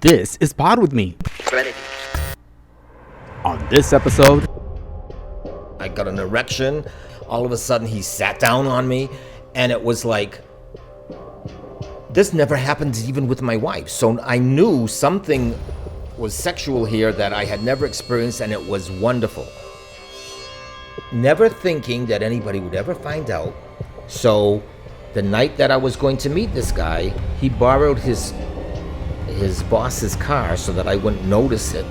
This is Pod With Me. On this episode, I got an erection. All of a sudden, he sat down on me, and it was like, this never happened even with my wife. So I knew something was sexual here that I had never experienced, and it was wonderful. Never thinking that anybody would ever find out. So the night that I was going to meet this guy, he borrowed his boss's car so that I wouldn't notice it.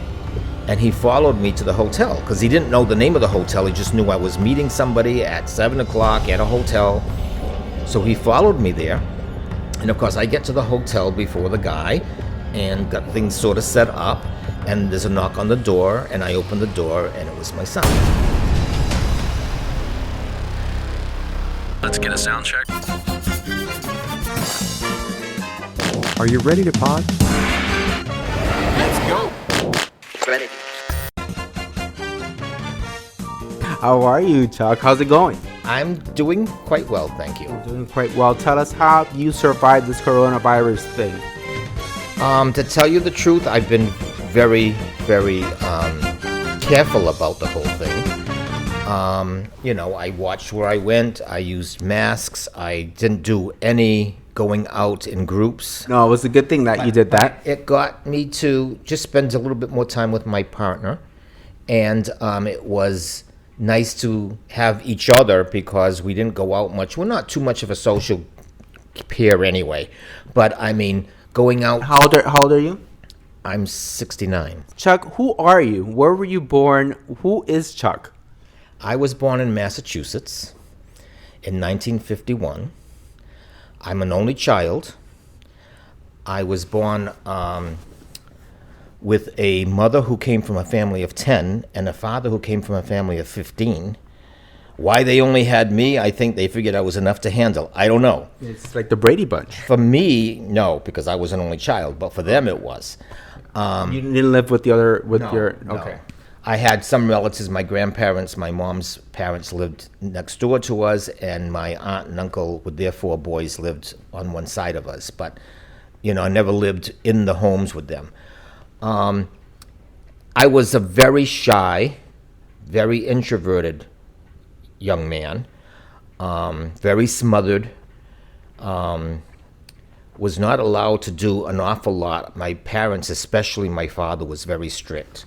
And he followed me to the hotel because he didn't know the name of the hotel. He just knew I was meeting somebody at 7 o'clock at a hotel. So he followed me there. And of course, I get to the hotel before the guy and got things sort of set up. And there's a knock on the door, and I opened the door, and it was my son. Let's get a sound check. are you ready to pod? Let's go. Ready. How are you, Chuck? How's it going? I'm doing quite well, thank you. Doing quite well. Tell us how you survived this coronavirus thing. To tell you the truth, I've been very, very careful about the whole thing. I watched where I went. I used masks. I didn't do any going out in groups. No, it was a good thing that you did that. It got me to just spend a little bit more time with my partner. And it was nice to have each other because we didn't go out much. We're not too much of a social pair anyway. But, I mean, going out... How old are you? I'm 69. Chuck, who are you? Where were you born? Who is Chuck? I was born in Massachusetts in 1951. I'm an only child. I was born with a mother who came from a family of 10 and a father who came from a family of 15. Why they only had me, I think they figured I was enough to handle. I don't know. It's like the Brady Bunch. For me, no, because I was an only child, but for them it was. You didn't live with No. Okay. I had some relatives, my grandparents, my mom's parents lived next door to us, and my aunt and uncle with their 4 boys lived on one side of us. But, I never lived in the homes with them. I was a very shy, very introverted young man, very smothered, was not allowed to do an awful lot. My parents, especially my father, was very strict.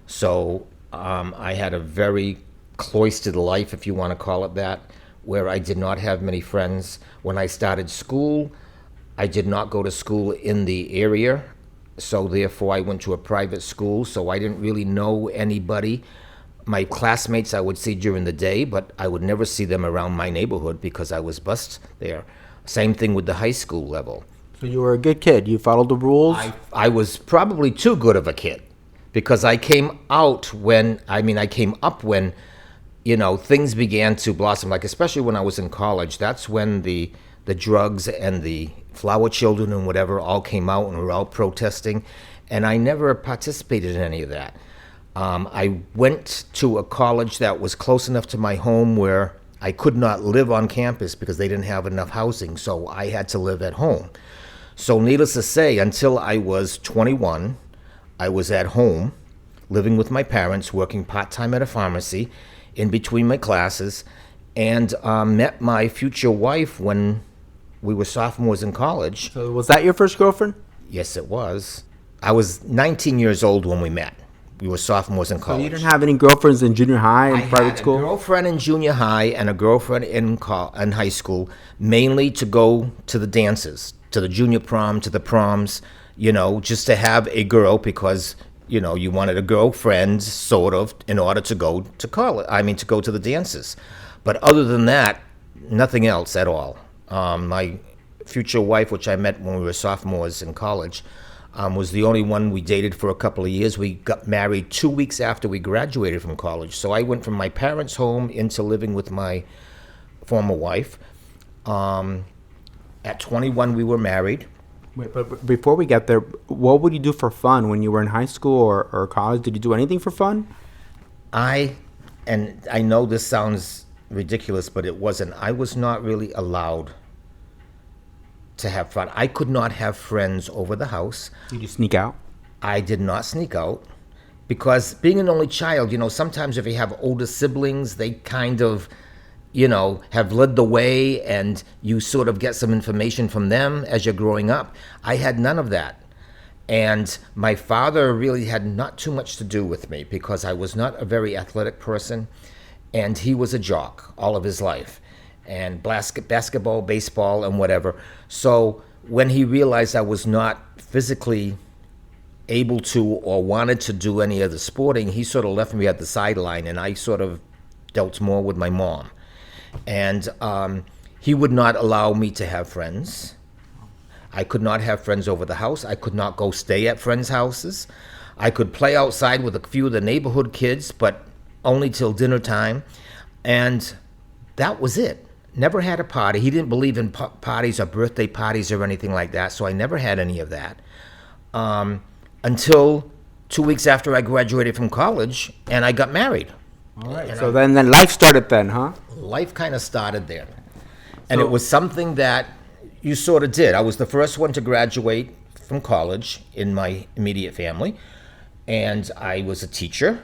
So I had a very cloistered life, if you want to call it that, where I did not have many friends. When I started school, I did not go to school in the area, so therefore I went to a private school, so I didn't really know anybody. My classmates I would see during the day, but I would never see them around my neighborhood because I was bused there. Same thing with the high school level. So you were a good kid. You followed the rules? I was probably too good of a kid. Because I came up when, things began to blossom, like especially when I was in college. That's when the drugs and the flower children and whatever all came out and were all protesting. And I never participated in any of that. I went to a college that was close enough to my home where I could not live on campus because they didn't have enough housing, so I had to live at home. So needless to say, until I was 21, I was at home, living with my parents, working part-time at a pharmacy in between my classes, and met my future wife when we were sophomores in college. So was that your first girlfriend? Yes, it was. I was 19 years old when we met. We were sophomores in college. So you didn't have any girlfriends in junior high and private school? I had a girlfriend in junior high and a girlfriend in high school, mainly to go to the dances, to the junior prom, to the proms, just to have a girl because, you wanted a girlfriend, sort of, in order to go to college. To go to the dances. But other than that, nothing else at all. My future wife, which I met when we were sophomores in college, was the only one we dated for a couple of years. We got married 2 weeks after we graduated from college. So I went from my parents' home into living with my former wife. At 21, we were married. Wait, but before we get there, what would you do for fun when you were in high school or college? Did you do anything for fun? I know this sounds ridiculous, but it wasn't. I was not really allowed to have fun. I could not have friends over the house. Did you sneak out? I did not sneak out because being an only child, sometimes if you have older siblings, they kind of, have led the way and you sort of get some information from them as you're growing up. I had none of that. And my father really had not too much to do with me because I was not a very athletic person, and he was a jock all of his life, and basketball, baseball, and whatever. So when he realized I was not physically able to or wanted to do any of the sporting, he sort of left me at the sideline, and I sort of dealt more with my mom. And he would not allow me to have friends. I could not have friends over the house. I could not go stay at friends' houses. I could play outside with a few of the neighborhood kids, but only till dinner time. And that was it. Never had a party. He didn't believe in parties or birthday parties or anything like that, so I never had any of that. Until 2 weeks after I graduated from college and I got married. All right. So then life started then, huh? Life kind of started there. And it was something that you sort of did. I was the first one to graduate from college in my immediate family, and I was a teacher,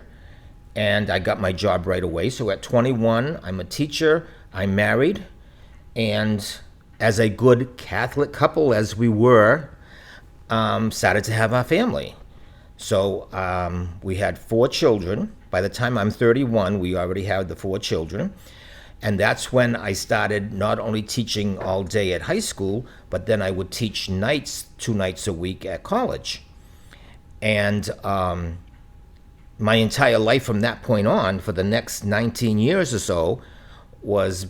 and I got my job right away. So at 21, I'm a teacher, I'm married, and as a good Catholic couple as we were, started to have our family. So we had 4 children. By the time I'm 31, we already had the 4 children. And that's when I started not only teaching all day at high school, but then I would teach nights, 2 nights a week at college. And my entire life from that point on, for the next 19 years or so, was,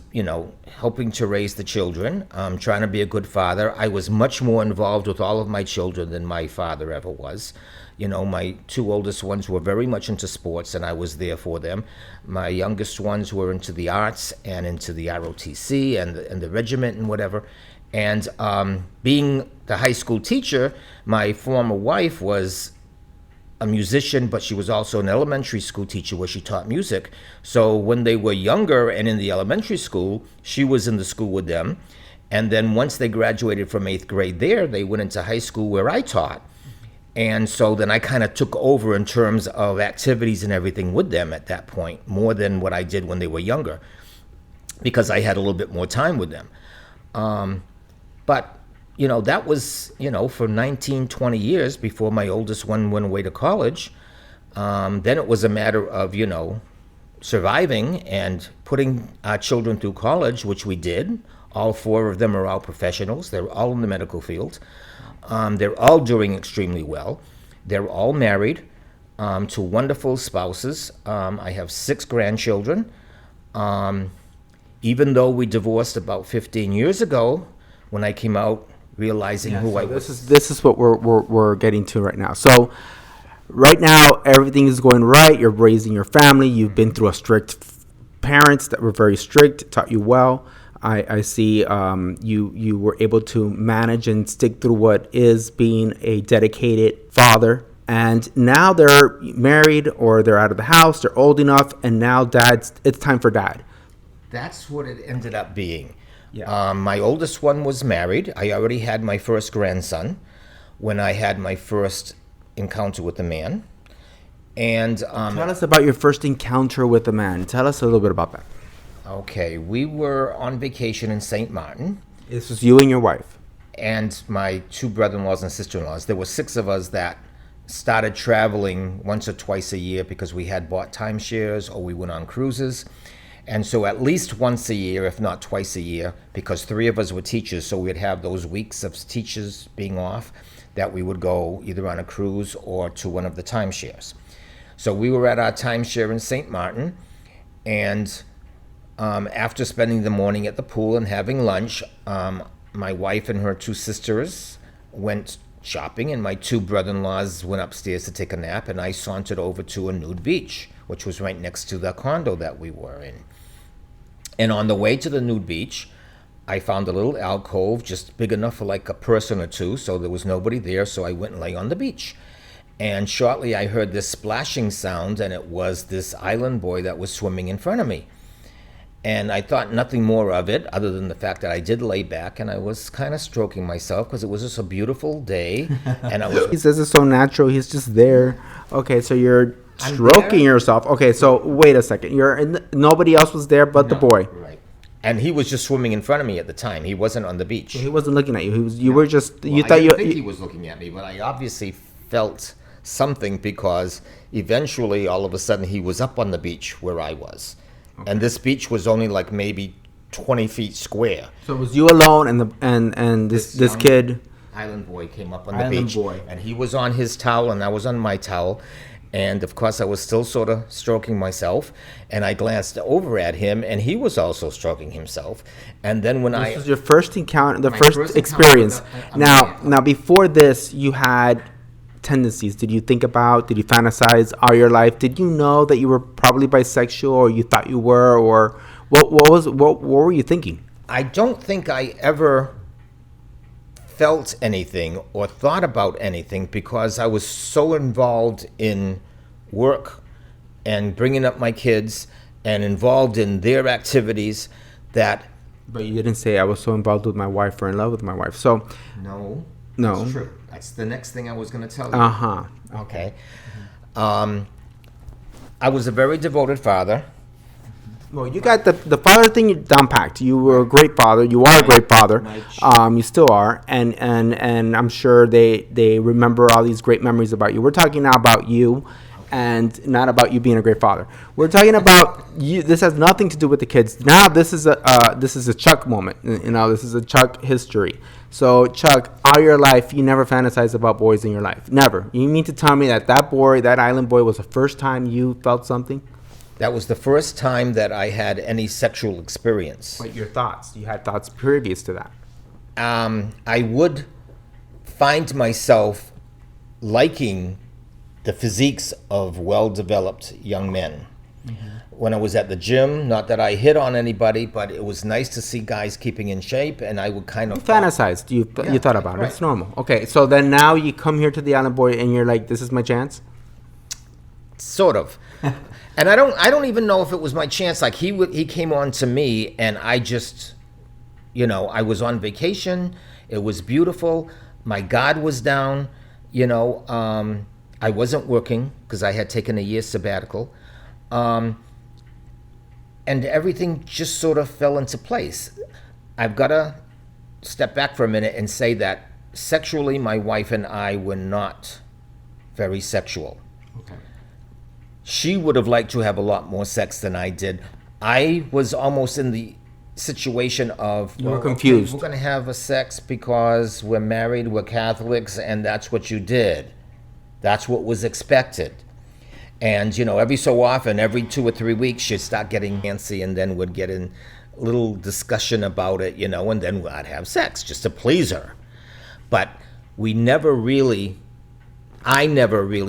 helping to raise the children, trying to be a good father. I was much more involved with all of my children than my father ever was. My 2 oldest ones were very much into sports, and I was there for them. My youngest ones were into the arts and into the ROTC and the regiment and whatever. And being the high school teacher, my former wife was a musician, but she was also an elementary school teacher where she taught music. So when they were younger and in the elementary school, she was in the school with them. And then once they graduated from 8th grade there, they went into high school where I taught. And so then I kind of took over in terms of activities and everything with them at that point, more than what I did when they were younger, because I had a little bit more time with them. But that was, for 19, 20 years before my oldest one went away to college. Then it was a matter of, surviving and putting our children through college, which we did. All 4 of them are all professionals. They're all in the medical field. They're all doing extremely well. They're all married to wonderful spouses. I have 6 grandchildren. Even though we divorced about 15 years ago, when I came out realizing who I was. This is what we're getting to right now. So right now, everything is going right. You're raising your family. You've been through a strict parents that were very strict, taught you well. I see you were able to manage and stick through what is being a dedicated father. And now they're married or they're out of the house. They're old enough. And now it's time for dad. That's what it ended up being. Yeah. My oldest one was married. I already had my first grandson when I had my first encounter with a man. And tell us about your first encounter with a man. Tell us a little bit about that. Okay, we were on vacation in St. Martin. This was you and your wife. And my 2 brother-in-laws and sister-in-laws. There were 6 of us that started traveling once or twice a year because we had bought timeshares or we went on cruises. And so at least once a year, if not twice a year, because 3 of us were teachers, so we'd have those weeks of teachers being off, that we would go either on a cruise or to one of the timeshares. So we were at our timeshare in St. Martin, and after spending the morning at the pool and having lunch, my wife and her 2 sisters went shopping, and my 2 brother-in-laws went upstairs to take a nap, and I sauntered over to a nude beach, which was right next to the condo that we were in. And on the way to the nude beach, I found a little alcove just big enough for like a person or 2, so there was nobody there, so I went and lay on the beach. And shortly I heard this splashing sound, and it was this island boy that was swimming in front of me. And I thought nothing more of it other than the fact that I did lay back and I was kind of stroking myself because it was just a beautiful day. And I He was says it's so natural. He's just there. Okay, so you're I'm stroking there. yourself. Okay, so wait a second. Nobody else was there but the boy. Right. And he was just swimming in front of me at the time. He wasn't on the beach. He wasn't looking at you. He was. You were just. Well, You I thought didn't think you. he was looking at me, but I obviously felt something because eventually, all of a sudden, he was up on the beach where I was. And this beach was only like maybe 20 feet square. So it was you alone and this young kid. Island boy came up on the Island beach. boy. And he was on his towel and I was on my towel. And of course, I was still sort of stroking myself. And I glanced over at him and he was also stroking himself. And then when This was your first encounter, the My first first experience. encounter with a Now, man. before this, you had tendencies. Did you think about? Did you fantasize all your life? Did you know that you were probably bisexual, or you thought you were, or what were you thinking? I don't think I ever felt anything or thought about anything because I was so involved in work and bringing up my kids and involved in their activities that But you didn't say I was so involved with my wife or in love with my wife. So, no, No. that's true. That's the next thing I was going to tell you. Okay. I was a very devoted father. well, you got the father thing down packed. You were a great father. You are a great father. You still are, and I'm sure they remember all these great memories about you. We're talking now about you, and not about you being a great father. We're talking about you. This has nothing to do with the kids. Now this is a Chuck moment. You know, this is a Chuck history. So Chuck, all your life, you never fantasized about boys in your life. Never. You mean to tell me that boy, that island boy, was the first time you felt something? That was the first time that I had any sexual experience. But your thoughts. You had thoughts previous to that. I would find myself liking the physiques of well-developed young men. When I was at the gym, not that I hit on anybody, but it was nice to see guys keeping in shape, and I would kind of Fantasized. You thought about it. right. It's normal. Okay, so then now you come here to the island boy and you're like, this is my chance? sort of. And I don't even know if it was my chance. Like he came on to me, and I just, I was on vacation. It was beautiful. My guard was down. I wasn't working because I had taken a year sabbatical. And everything just sort of fell into place. I've got to step back for a minute and say that sexually, my wife and I were not very sexual. Okay. She would have liked to have a lot more sex than I did. I was almost in the situation of, You were confused. we're going to have a sex because we're married, we're Catholics, and that's what you did. That's what was expected. And, every so often, every 2 or 3 weeks, she'd start getting antsy, and then would get in a little discussion about it, and then I'd have sex just to please her. But I never really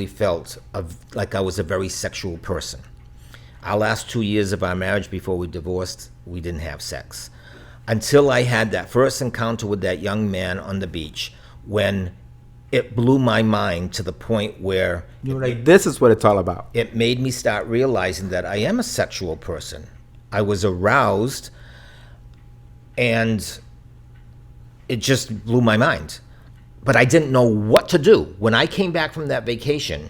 felt like I was a very sexual person. Our last 2 years of our marriage before we divorced, we didn't have sex. Until I had that first encounter with that young man on the beach, when it blew my mind to the point where You were like, this is what it's all about. it made me start realizing that I am a sexual person. I was aroused, and it just blew my mind. But I didn't know what to do. When I came back from that vacation,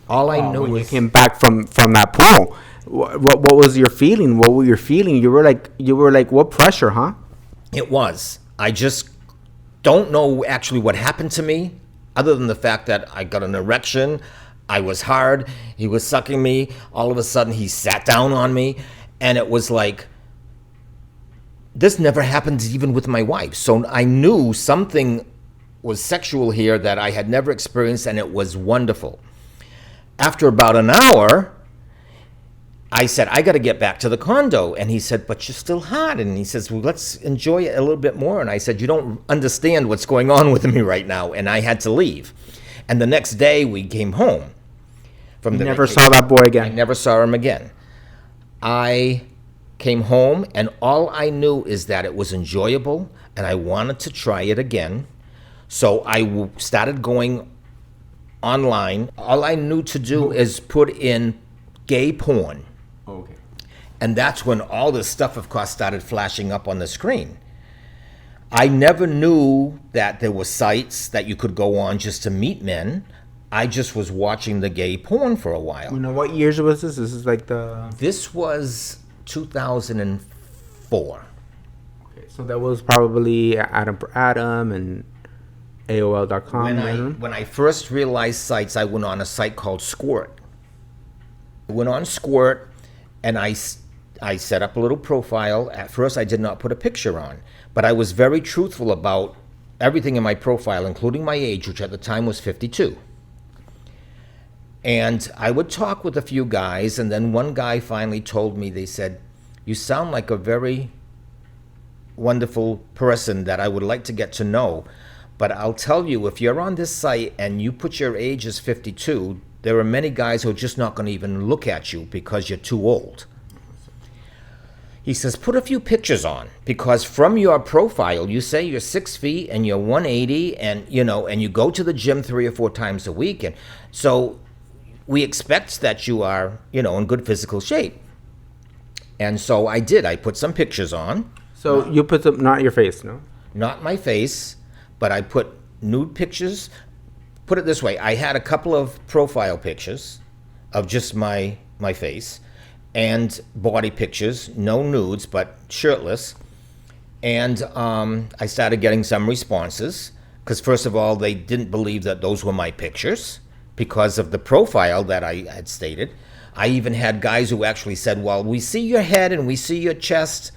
all I knew When you was came back from that pool, what was your feeling? What were you feeling? You were like, what pressure, huh? it was. I just don't know actually what happened to me, other than the fact that I got an erection. I was hard. He was sucking me. All of a sudden, he sat down on me, and it was like, this never happened even with my wife. So I knew something was sexual here that I had never experienced, and it was wonderful. After about an hour, I said, I got to get back to the condo. And he said, but you're still hot. And he says, well, let's enjoy it a little bit more. And I said, you don't understand what's going on with me right now. And I had to leave. And the next day we came home from the Never vacation. saw that boy I again. never saw him again. I came home, and all I knew is that it was enjoyable, and I wanted to try it again. So I started going online. All I knew to do is put in gay porn. Okay. And that's when all this stuff, of course, started flashing up on the screen. I never knew that there were sites that you could go on just to meet men. I just was watching the gay porn for a while. You know, what years was this? This is like the... This was 2004. Okay, so that was probably Adam for Adam and AOL.com. When I first realized sites, I went on a site called Squirt. I went on Squirt, and I set up a little profile. At first, I did not put a picture on, but I was very truthful about everything in my profile, including my age, which at the time was 52. And I would talk with a few guys, and then one guy finally told me, they said, "You sound like a very wonderful person that I would like to get to know. But I'll tell you, if you're on this site and you put your age as 52, there are many guys who are just not going to even look at you because you're too old." He says, "Put a few pictures on, because from your profile, you say you're 6 feet and you're 180 and, and you go to the gym 3 or 4 times a week. And so we expect that you are, in good physical shape." And so I did. I put some pictures on. So you put some, not your face, no? Not my face, but I put nude pictures. Put it this way, I had a couple of profile pictures of just my face, and body pictures, no nudes, but shirtless. And I started getting some responses, because first of all, they didn't believe that those were my pictures because of the profile that I had stated. I even had guys who actually said, "Well, we see your head and we see your chest,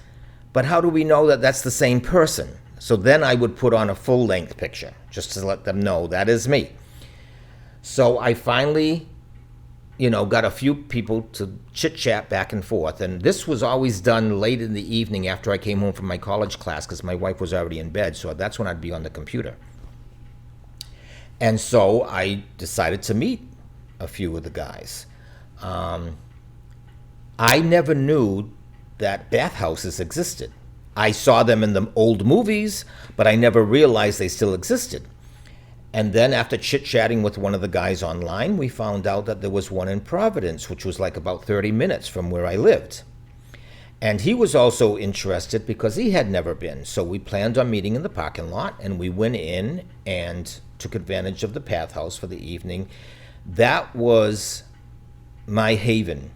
but how do we know that that's the same person?" So then I would put on a full-length picture, just to let them know that is me. So I finally, got a few people to chit-chat back and forth. And this was always done late in the evening after I came home from my college class, because my wife was already in bed, so that's when I'd be on the computer. And so I decided to meet a few of the guys. I never knew that bathhouses existed. I saw them in the old movies, but I never realized they still existed. And then after chit-chatting with one of the guys online, we found out that there was one in Providence, which was like about 30 minutes from where I lived. And he was also interested because he had never been. So we planned on meeting in the parking lot, and we went in and took advantage of the bathhouse for the evening. That was my haven,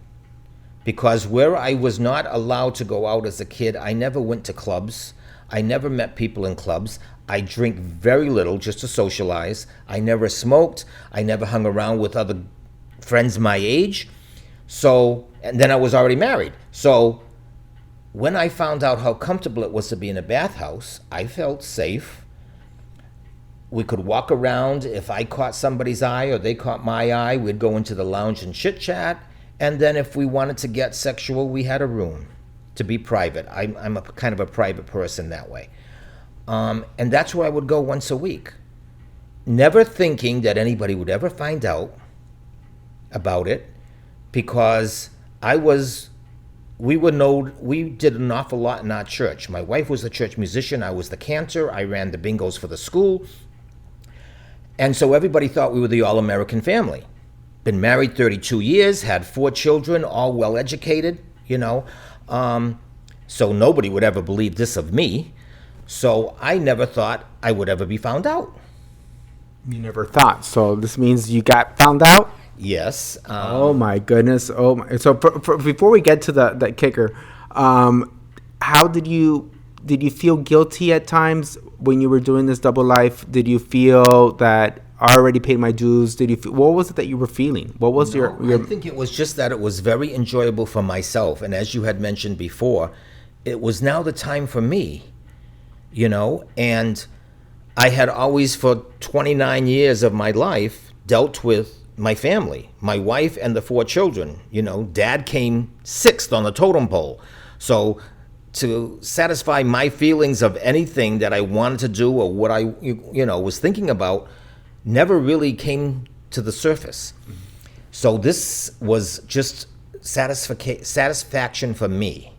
because where I was not allowed to go out as a kid, I never went to clubs. I never met people in clubs. I drink very little just to socialize. I never smoked. I never hung around with other friends my age. And then I was already married. So when I found out how comfortable it was to be in a bathhouse, I felt safe. We could walk around. If I caught somebody's eye or they caught my eye, we'd go into the lounge and chit-chat. And then if we wanted to get sexual, we had a room to be private. I'm a kind of a private person that way. And that's where I would go once a week, never thinking that anybody would ever find out about it, because we did an awful lot in our church. My wife was the church musician. I was the cantor. I ran the bingos for the school. And so everybody thought we were the all-American family. Been married 32 years, had 4 children, all well-educated, so nobody would ever believe this of me. So I never thought I would ever be found out. You never thought. So this means you got found out? Yes. Oh my goodness. Oh my. So before we get to that kicker, how did you feel guilty at times when you were doing this double life? Did you feel that I already paid my dues? What was it that you were feeling? What was your I think it was just that it was very enjoyable for myself. And as you had mentioned before, it was now the time for me, and I had always, for 29 years of my life, dealt with my family, my wife and the 4 children. Dad came 6th on the totem pole. So to satisfy my feelings of anything that I wanted to do or what I, was thinking about never really came to the surface. So this was just satisfaction for me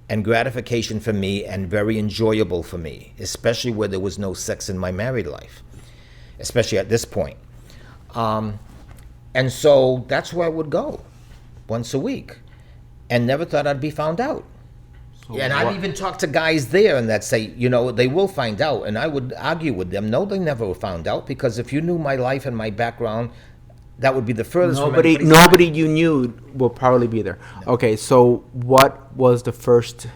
and gratification for me, and very enjoyable for me, especially where there was no sex in my married life, especially at this point. And so that's where I would go once a week. and never thought I'd be found out. So And what- I've even talked to guys there and that say, they will find out. And I would argue with them, no, they never were found out, because if you knew my life and my background, that would be the furthest from anybody's nobody you knew will probably be there. Okay, so what was the first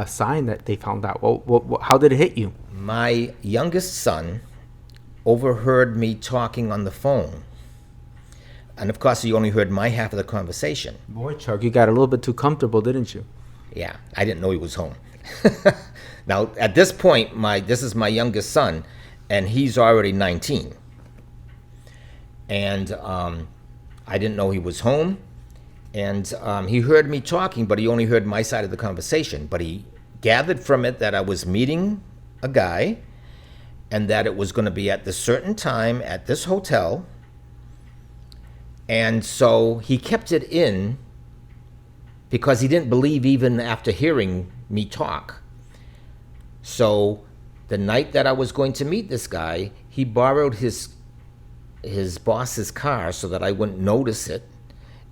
sign that they found out? How did it hit you? My youngest son overheard me talking on the phone. And of course, he only heard my half of the conversation. Boy, Chuck, you got a little bit too comfortable, didn't you? Yeah, I didn't know he was home. Now, at this point, this is my youngest son, and he's already 19. And I didn't know he was home. And he heard me talking, but he only heard my side of the conversation. But he gathered from it that I was meeting a guy, and that it was going to be at this certain time at this hotel. And so he kept it in because he didn't believe even after hearing me talk. So the night that I was going to meet this guy, he borrowed his boss's car so that I wouldn't notice it.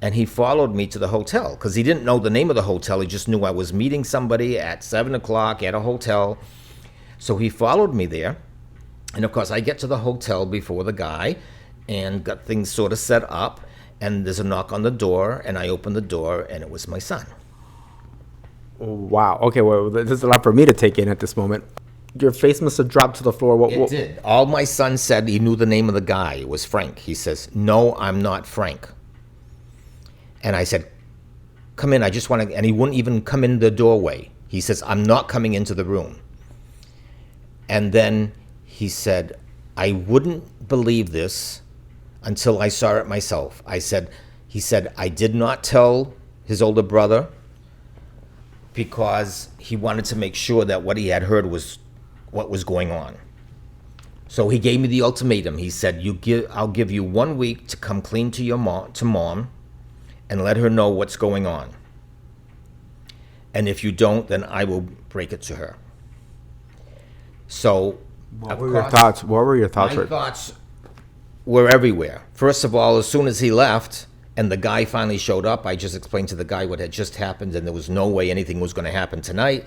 And he followed me to the hotel because he didn't know the name of the hotel. He just knew I was meeting somebody at 7 o'clock at a hotel. So he followed me there. And of course, I get to the hotel before the guy and got things sort of set up. And there's a knock on the door, and I open the door, and it was my son. Wow. Okay, well, there's a lot for me to take in at this moment. Your face must have dropped to the floor. It did. All my son said, he knew the name of the guy. It was Frank. He says, "No, I'm not Frank." And I said, "Come in. I just want to," and he wouldn't even come in the doorway. He says, "I'm not coming into the room." And then he said, "I wouldn't believe this until I saw it myself." He said, "I did not tell his older brother because he wanted to make sure that what he had heard was what was going on." So he gave me the ultimatum. He said, "I'll give you 1 week to come clean to mom, and let her know what's going on. And if you don't, then I will break it to her." So, What were your thoughts? What were your thoughts? my thoughts were everywhere. First of all, as soon as he left and the guy finally showed up, I just explained to the guy what had just happened, and there was no way anything was going to happen tonight.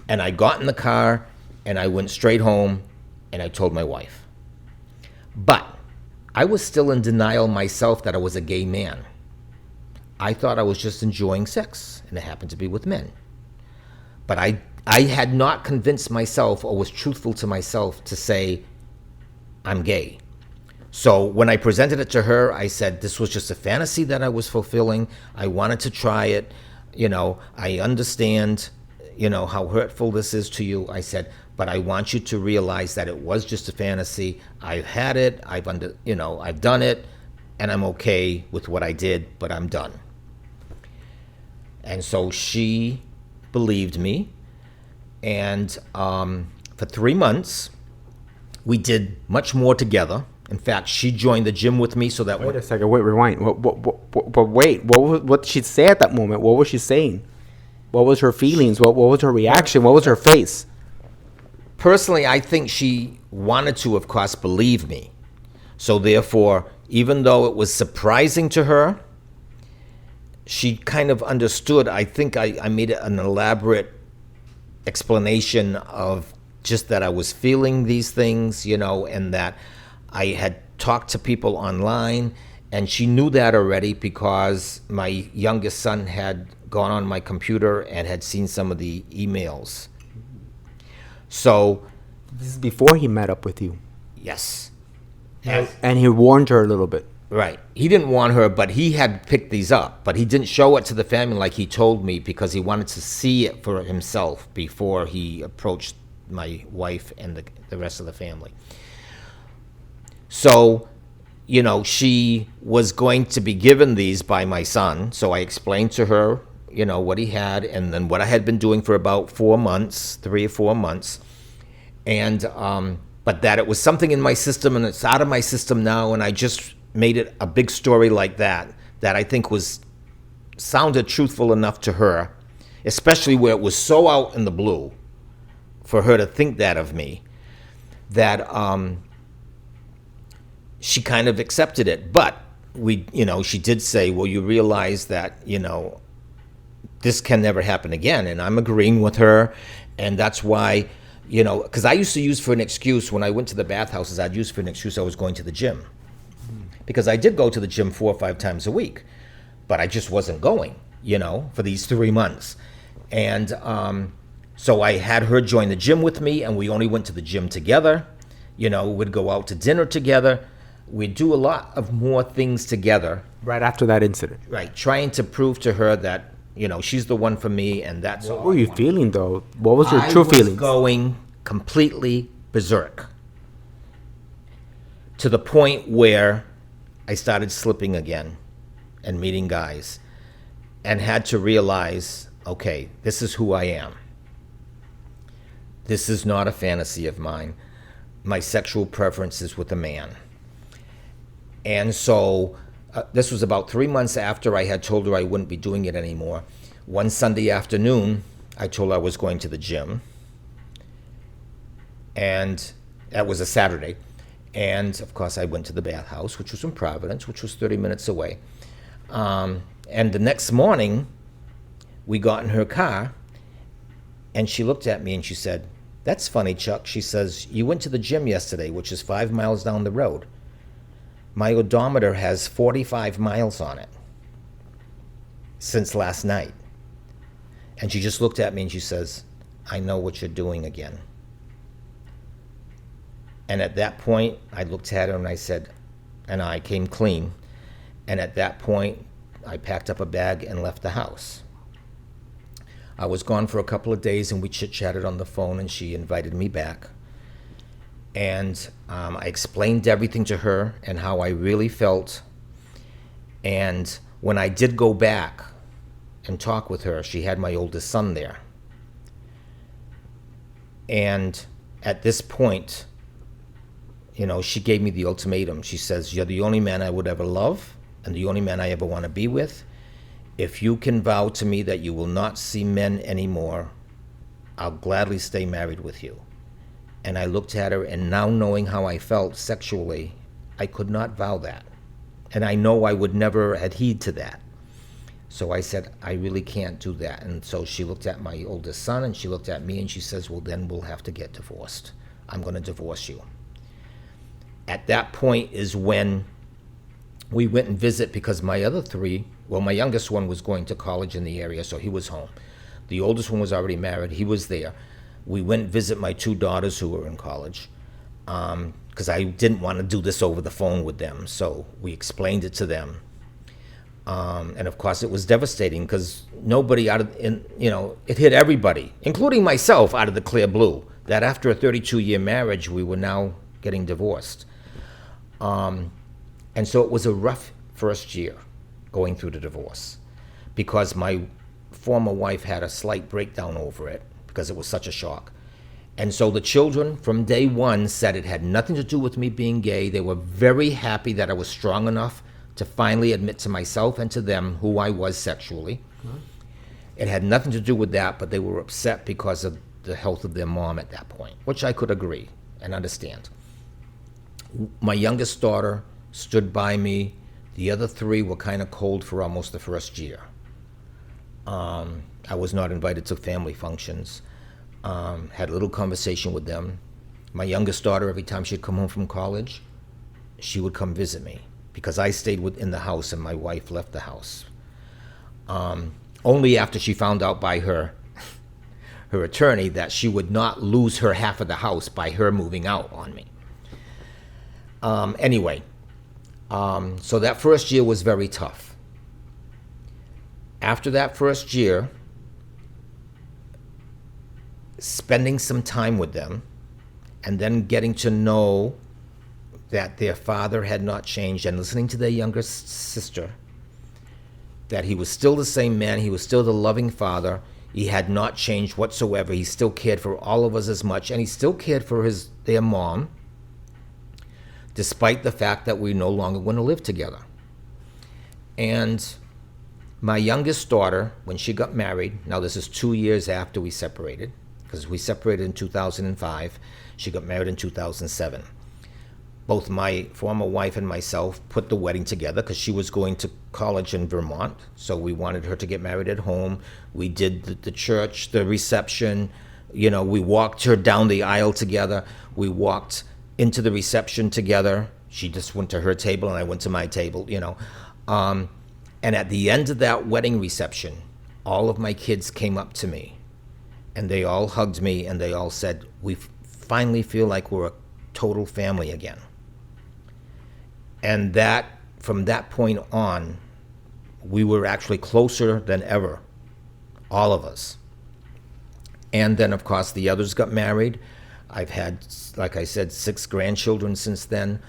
And I got in the car and I went straight home and I told my wife. But I was still in denial myself that I was a gay man. I thought I was just enjoying sex, and it happened to be with men. But I had not convinced myself or was truthful to myself to say I'm gay. So when I presented it to her, I said this was just a fantasy that I was fulfilling. I wanted to try it. I understand, how hurtful this is to you. I said, but I want you to realize that it was just a fantasy. I've had it. I've done it, and I'm okay with what I did, but I'm done. And so she believed me. And for 3 months, we did much more together. In fact, she joined the gym with me so that... Wait a second. Wait, rewind. But wait, what did she say at that moment? What was she saying? What was her feelings? What was her reaction? What was her face? Personally, I think she wanted to, of course, believe me. So therefore, even though it was surprising to her, she kind of understood. I think I made an elaborate explanation of just that I was feeling these things, and that I had talked to people online, and she knew that already because my youngest son had gone on my computer and had seen some of the emails. So, This is before he met up with you. yes. And he warned her a little bit. Right. He didn't want her, but he had picked these up. But he didn't show it to the family like he told me because he wanted to see it for himself before he approached my wife and the rest of the family. So, she was going to be given these by my son. So I explained to her, what he had and then what I had been doing for about 4 months, 3 or 4 months. And, but that it was something in my system and it's out of my system now. And I just made it a big story like that I think sounded truthful enough to her, especially where it was so out in the blue for her to think that of me, that she kind of accepted it. But she did say, well, you realize that, this can never happen again. And I'm agreeing with her. And that's why, because I used to use for an excuse when I went to the bathhouses, I'd use for an excuse I was going to the gym. Because I did go to the gym 4 or 5 times a week, but I just wasn't going, for these 3 months. And so I had her join the gym with me, and we only went to the gym together. We'd go out to dinner together. We'd do a lot of more things together. Right after that incident. Right, trying to prove to her that, she's the one for me, and that's all. What were you feeling, though? What was your true feelings? I was going completely berserk to the point where I started slipping again and meeting guys and had to realize, okay, this is who I am. This is not a fantasy of mine. My sexual preference is with a man. And so this was about 3 months after I had told her I wouldn't be doing it anymore. One Sunday afternoon, I told her I was going to the gym. And that was a Saturday. And of course, I went to the bathhouse, which was in Providence, which was 30 minutes away. And the next morning, we got in her car, and she looked at me and she said, "That's funny, Chuck." She says, "You went to the gym yesterday, which is 5 miles down the road. My odometer has 45 miles on it since last night." And she just looked at me and she says, "I know what you're doing again." And at that point, I looked at her and I said, and I came clean. And at that point, I packed up a bag and left the house. I was gone for a couple of days, and we chit-chatted on the phone, and she invited me back. And I explained everything to her and how I really felt. And when I did go back and talk with her, she had my oldest son there. And at this point, she gave me the ultimatum. She says, "You're the only man I would ever love and the only man I ever want to be with. If you can vow to me that you will not see men anymore, I'll gladly stay married with you." And I looked at her, and now knowing how I felt sexually, I could not vow that. And I know I would never adhere to that. So I said, I really can't do that. And so she looked at my oldest son, and she looked at me, and she says, "Well, then we'll have to get divorced. I'm going to divorce you." At that point is when we went and visit, because my other three, my youngest one was going to college in the area, so he was home. The oldest one was already married. He was there. We went and visit my 2 daughters who were in college, because I didn't want to do this over the phone with them. So we explained it to them. And of course, it was devastating, because nobody it hit everybody, including myself, out of the clear blue, that after a 32-year marriage, we were now getting divorced. And so it was a rough first year going through the divorce, because my former wife had a slight breakdown over it, because it was such a shock. And so the children from day one said it had nothing to do with me being gay. They were very happy that I was strong enough to finally admit to myself and to them who I was sexually. It had nothing to do with that, but they were upset because of the health of their mom at that point, which I could agree and understand. My youngest daughter stood by me. The other 3 were kind of cold for almost the first year. I was not invited to family functions. Had a little conversation with them. My youngest daughter, every time she'd come home from college, she would come visit me, because I stayed in the house and my wife left the house. Only after she found out by her attorney that she would not lose her half of the house by her moving out on me. Anyway, so that first year was very tough. After that first year, spending some time with them, and then getting to know that their father had not changed, and listening to their younger sister, that he was still the same man, he was still the loving father, he had not changed whatsoever, he still cared for all of us as much, and he still cared for their mom, despite the fact that we no longer want to live together. And my youngest daughter, when she got married, now this is 2 years after we separated, because we separated in 2005, she got married in 2007. both my former wife and myself put the wedding together because she was going to college in Vermont. So we wanted her to get married at home. We did the church, the reception. You know, we walked her down the aisle together. We walked into the reception together. She just went to her table and I went to my table, you know. And at the end of that wedding reception, all of my kids came up to me and they all hugged me and they all said, we finally feel like we're a total family again. And that, from that point on, we were actually closer than ever, all of us. And then, of course, the others got married. I've had, like I said, 6 grandchildren since then.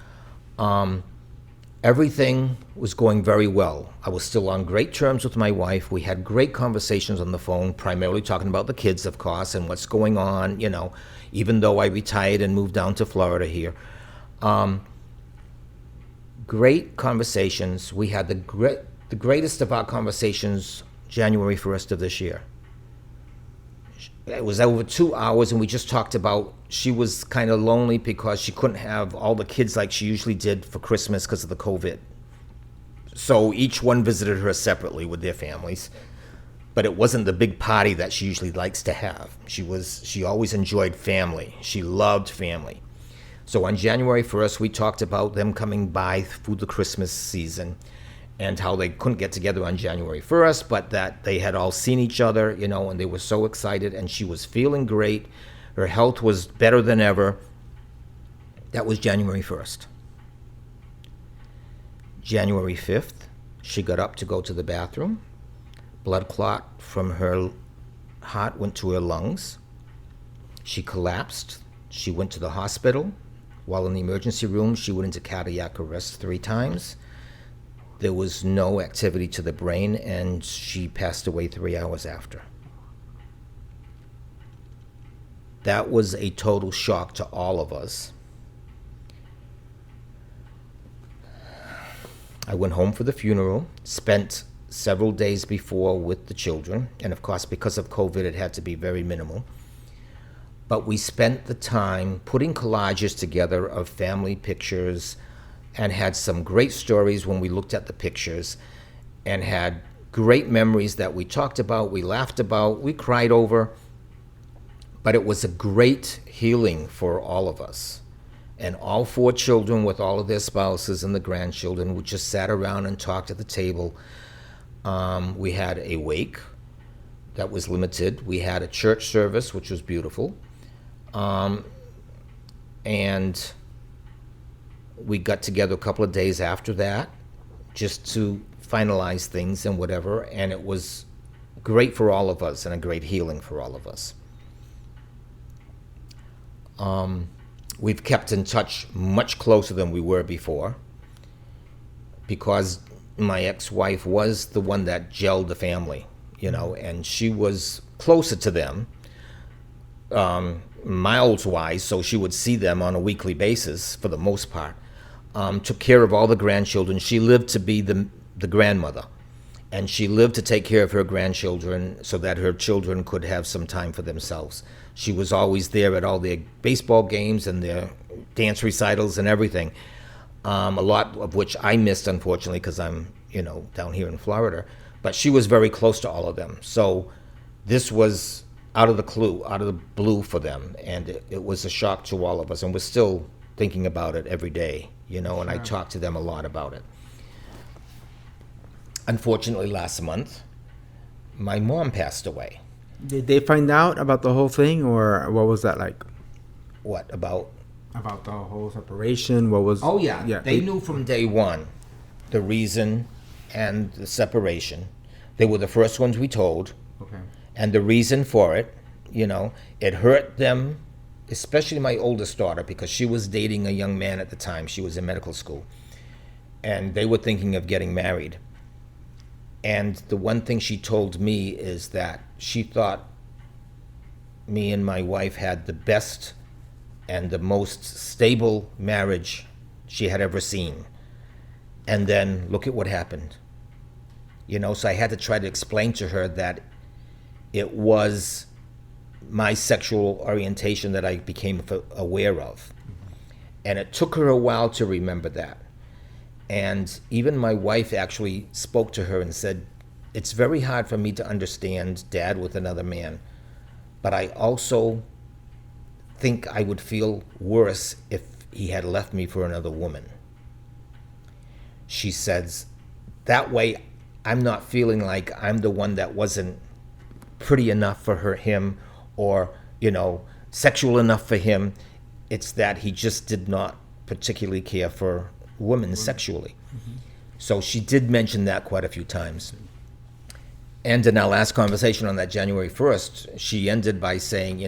Everything was going very well. I was still on great terms with my wife. We had great conversations on the phone, primarily talking about the kids, of course, and what's going on, you know, even though I retired and moved down to Florida here. Great conversations. We had the greatest of our conversations January 1st of this year. It was over 2 hours, and we just talked about she was kind of lonely because she couldn't have all the kids like she usually did for Christmas because of the COVID. So each one visited her separately with their families, but it wasn't the big party that she usually likes to have. She always enjoyed family. She loved family. So on January 1st, we talked about them coming by through the Christmas season and how they couldn't get together on January 1st, but that they had all seen each other, you know, and they were so excited, and she was feeling great. Her health was better than ever. That was January 1st. January 5th, she got up to go to the bathroom. Blood clot from her heart went to her lungs. She collapsed. She went to the hospital. While in the emergency room, she went into cardiac arrest 3 times. There was no activity to the brain, and she passed away 3 hours after. That was a total shock to all of us. I went home for the funeral, spent several days before with the children, and of course, because of COVID, it had to be very minimal. But we spent the time putting collages together of family pictures and had some great stories when we looked at the pictures and had great memories that we talked about, we laughed about, we cried over. But it was a great healing for all of us. And all 4 children with all of their spouses and the grandchildren, we just sat around and talked at the table. We had a wake that was limited. We had a church service, which was beautiful. And we got together a couple of days after that just to finalize things and whatever. And it was great for all of us and a great healing for all of us. We've kept in touch much closer than we were before because my ex-wife was the one that gelled the family, you know, and she was closer to them, miles-wise, so she would see them on a weekly basis for the most part. Took care of all the grandchildren. She lived to be the grandmother, and she lived to take care of her grandchildren so that her children could have some time for themselves. She was always there at all their baseball games and their dance recitals and everything, a lot of which I missed, unfortunately, because I'm, you know, down here in Florida. But she was very close to all of them. So this was out of the blue for them, and it was a shock to all of us. And we're still thinking about it every day, you know, and I talk to them a lot about it. Unfortunately, last month, my mom passed away. Did they find out about the whole thing, or what was that like? What, about the whole separation? What was? Oh, yeah. They knew from day one the reason and the separation. They were the first ones we told. Okay. And the reason for it, you know, it hurt them, especially my oldest daughter, because she was dating a young man at the time. She was in medical school. And they were thinking of getting married. And the one thing she told me is that she thought me and my wife had the best and the most stable marriage she had ever seen. And then look at what happened. You know, so I had to try to explain to her that it was my sexual orientation that I became aware of. And it took her a while to remember that. And even my wife actually spoke to her and said, it's very hard for me to understand Dad with another man, but I also think I would feel worse if he had left me for another woman. She says, that way I'm not feeling like I'm the one that wasn't pretty enough for him, or, sexual enough for him. It's that he just did not particularly care for women sexually. Mm-hmm. So she did mention that quite a few times. And in our last conversation on that January 1st, she ended by saying,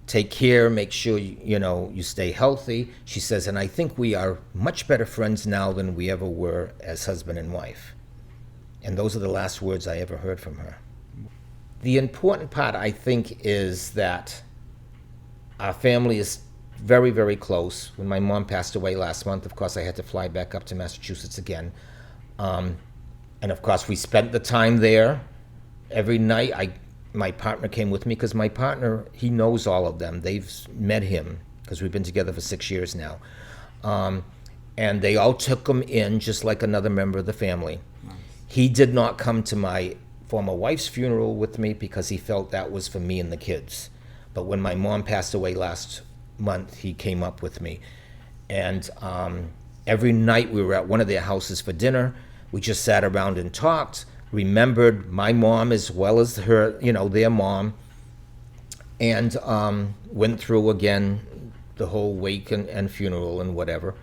take care, make sure, you stay healthy. She says, and I think we are much better friends now than we ever were as husband and wife. And those are the last words I ever heard from her. The important part, I think, is that our family is very, very close. When my mom passed away last month, of course, I had to fly back up to Massachusetts again. And of course, we spent the time there. Every night, my partner came with me, because my partner, he knows all of them. They've met him, because we've been together for 6 years now. And they all took him in just like another member of the family. Nice. He did not come to my former wife's funeral with me because he felt that was for me and the kids. But when my mom passed away last month, he came up with me. And every night we were at one of their houses for dinner. We just sat around and talked, remembered my mom as well as her, their mom, and went through again the whole wake and funeral and whatever.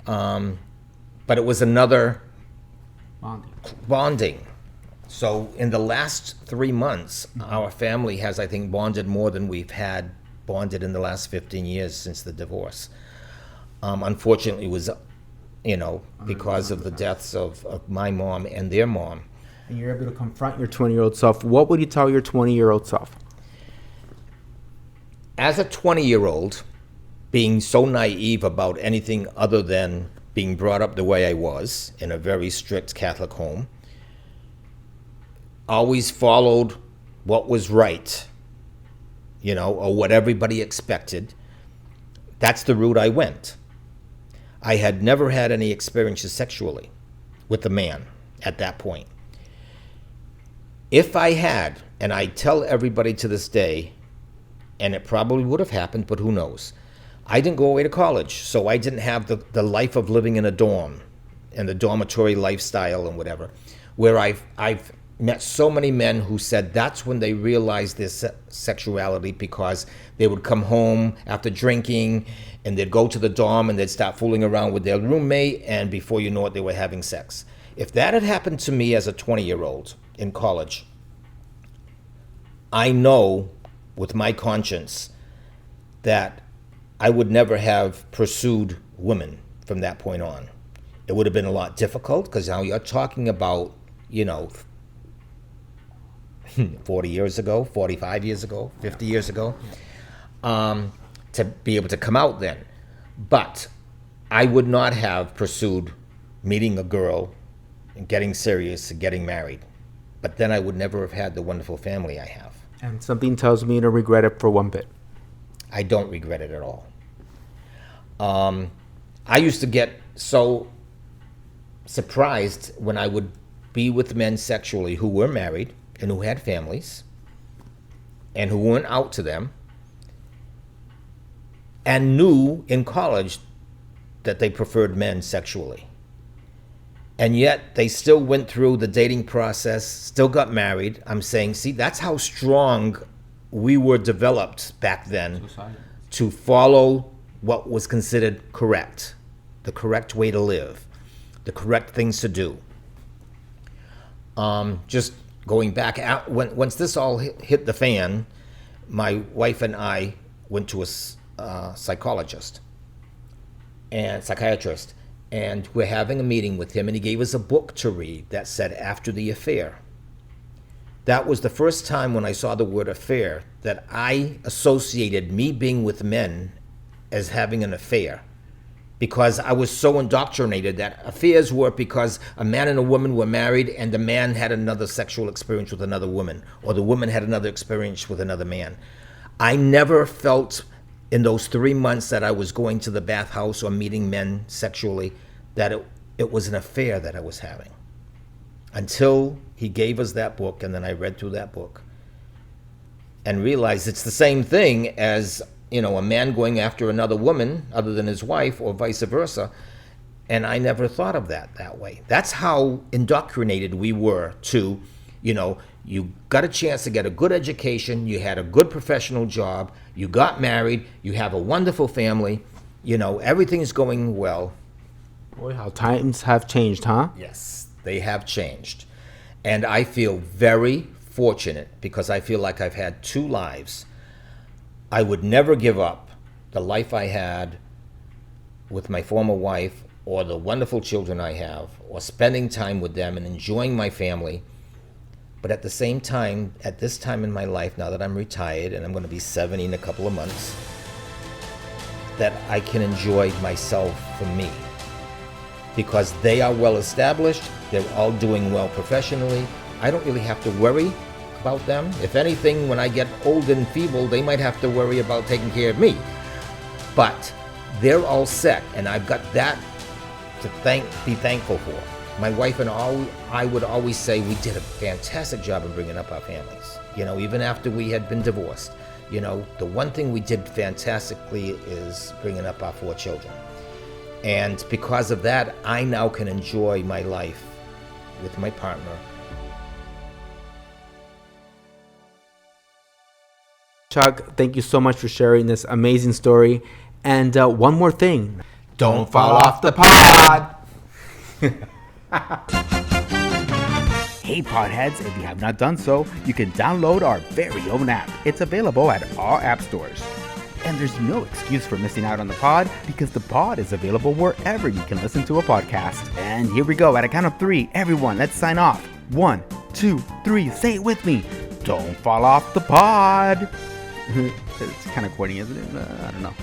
But it was another bonding. So in the last 3 months, our family has, I think, bonded more than we've had bonded in the last 15 years since the divorce. Unfortunately, it was, because of the deaths of my mom and their mom. And you're able to confront your 20-year-old self. What would you tell your 20-year-old self? As a 20-year-old, being so naive about anything other than being brought up the way I was in a very strict Catholic home, always followed what was right, or what everybody expected. That's the route I went. I had never had any experiences sexually with a man at that point. If I had, and I tell everybody to this day, and it probably would have happened, but who knows, I didn't go away to college, so I didn't have the life of living in a dorm and the dormitory lifestyle and whatever, where I've met so many men who said that's when they realized their sexuality, because they would come home after drinking and they'd go to the dorm and they'd start fooling around with their roommate, and before you know it, they were having sex. If that had happened to me as a 20-year-old in college, I know with my conscience that I would never have pursued women from that point on. It would have been a lot difficult, because now you're talking about, 40 years ago, 45 years ago, 50 years ago, to be able to come out then. But I would not have pursued meeting a girl and getting serious and getting married. But then I would never have had the wonderful family I have. And something tells me to regret it for one bit. I don't regret it at all. I used to get so surprised when I would be with men sexually who were married and who had families and who weren't out to them, and knew in college that they preferred men sexually. And yet they still went through the dating process, still got married. I'm saying, see, that's how strong we were developed back then to follow what was considered correct, the correct way to live, the correct things to do. Just going back out, once this all hit the fan, my wife and I went to a psychiatrist, and we're having a meeting with him, and he gave us a book to read that said After the Affair. That was the first time when I saw the word affair that I associated me being with men as having an affair, because I was so indoctrinated that affairs were because a man and a woman were married and the man had another sexual experience with another woman, or the woman had another experience with another man. I never felt in those 3 months that I was going to the bathhouse or meeting men sexually, that it was an affair that I was having. Until he gave us that book, and then I read through that book and realized it's the same thing as, a man going after another woman other than his wife, or vice versa. And I never thought of that way. That's how indoctrinated we were to, you got a chance to get a good education, you had a good professional job, you got married, you have a wonderful family, everything is going well. Boy, how times have changed, huh? Yes, they have changed. And I feel very fortunate because I feel like I've had 2 lives. I would never give up the life I had with my former wife, or the wonderful children I have, or spending time with them and enjoying my family. But at the same time, at this time in my life, now that I'm retired and I'm going to be 70 in a couple of months, that I can enjoy myself for me. Because they are well established, they're all doing well professionally. I don't really have to worry about them. If anything, when I get old and feeble, they might have to worry about taking care of me. But they're all set, and I've got that to be thankful for. My wife and I would always say we did a fantastic job of bringing up our families. Even after we had been divorced, the one thing we did fantastically is bringing up our 4 children. And because of that, I now can enjoy my life with my partner. Chuck, thank you so much for sharing this amazing story. And one more thing. Don't fall off the pod. Hey Podheads, if you have not done so, you can download our very own app. It's available at all app stores. And there's no excuse for missing out on the pod, because the pod is available wherever you can listen to a podcast. And here we go, at a count of 3, everyone, let's sign off. 1, 2, 3, say it with me. Don't fall off the pod. It's kind of corny, isn't it? I don't know.